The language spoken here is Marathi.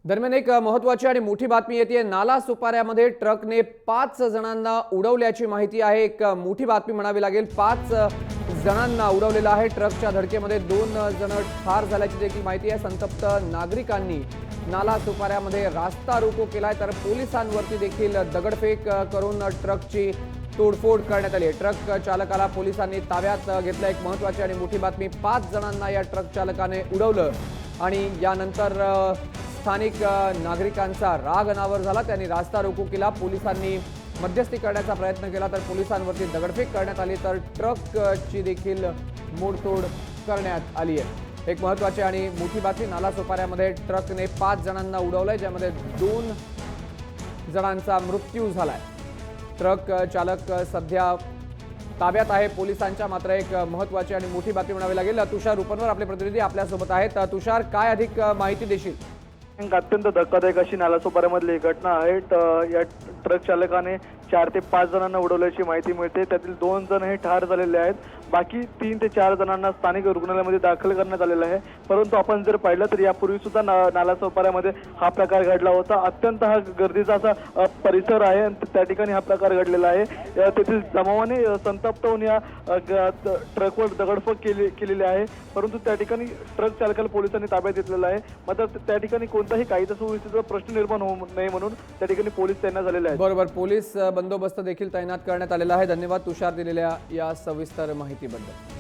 दरम्यान एक महत्त्वाची आणि मोठी बातमी येते। नाला सुपाऱ्यामध्ये ट्रकने 5 जणांना उडवल्याची माहिती आहे। एक मोठी बातमी म्हणावी लागेल। 5 जणांना उडवलेलं आहे। ट्रकच्या धडकेमध्ये 2 जण ठार झाल्याची देखील माहिती आहे। संतप्त नागरिकांनी नाला सुपाऱ्यामध्ये रास्ता रोको केलाय, तर पोलिसांवरती देखील दगडफेक करून ट्रकची तोडफोड करण्यात आली आहे। ट्रक चालकाला पोलिसांनी ताब्यात घेतलं। एक महत्त्वाची आणि मोठी बातमी, 5 जणांना या ट्रक चालकाने उडवलं आणि यानंतर स्थानिक नागरिकांचा राग अनावर झाला। त्यांनी रास्ता रोको केला। पोलिसांनी मध्यस्थी करण्याचा प्रयत्न केला, तर पोलिसांवरती दगडफेक करण्यात आली, तर ट्रकची देखील मोडतोड करण्यात आली आहे। एक महत्त्वाची आणि मोठी बातमी, नाला सुपाऱ्यामध्ये ट्रकने 5 जणांना उडवलंय, ज्यामध्ये 2 जणांचा मृत्यू झालाय। ट्रक चालक सध्या ताब्यात आहे पोलिसांच्या। मात्र एक महत्त्वाची आणि मोठी बातमी म्हणावी लागेल। तुषार उपनवर आपले प्रतिनिधी आपल्यासोबत आहेत। तुषार, काय अधिक माहिती देशील? अत्यंत धक्कादायक अशी नालासोपाऱ्यामधली घटना आहे। या ट्रक चालकाने 4 ते 5 जणांना उडवल्याची माहिती मिळते। त्यातील 2 जण हे ठार झालेले आहेत। बाकी 3 ते 4 जणांना स्थानिक रुग्णालयामध्ये दाखल करण्यात आलेलं आहे। परंतु आपण जर पाहिलं तर यापूर्वी सुद्धा नालासोपाऱ्यामध्ये हा प्रकार घडला होता। अत्यंत हा गर्दीचा असा परिसर आहे आणि त्या ठिकाणी हा प्रकार घडलेला आहे। तेथील जमावाने संतप्त होऊन या ट्रकवर दगडफेक केलेली आहे। परंतु त्या ठिकाणी ट्रक चालकाला पोलिसांनी ताब्यात घेतलेला आहे। मात्र त्या ठिकाणी कोणताही कायदा सुव्यवस्थेचा प्रश्न निर्माण होऊ नये म्हणून त्या ठिकाणी पोलीस तैनात झालेले आहेत। बरोबर, पोलीस बंदोबस्त देखील तैनात करण्यात आलेला आहे। धन्यवाद तुषार दिलेल्या या सविस्तर माहितीबद्दल।